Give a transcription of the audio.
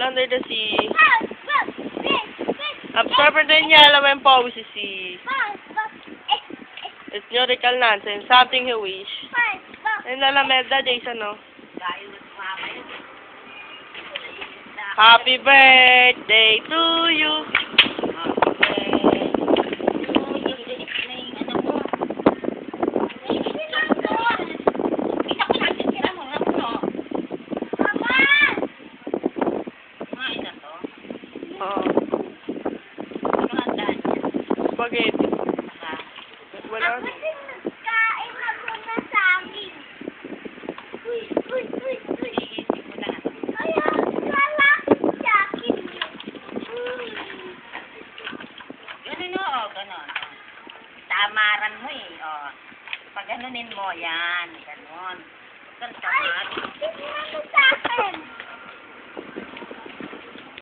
Under the sea. Absorber din niya, alam mo yung pawis si. It's theoretical nonsense. Something you wish. And Alameda, Jason, no? Happy birthday to you. Spaghetti. Wala na. Kain ako na sa amin. Uy. Kaya, lalaki sa akin. Ganun o, ganun. Tamaran mo eh, o. Pag ganunin mo, yan, ganun. Ganun. Ay, tingnan mo sa akin.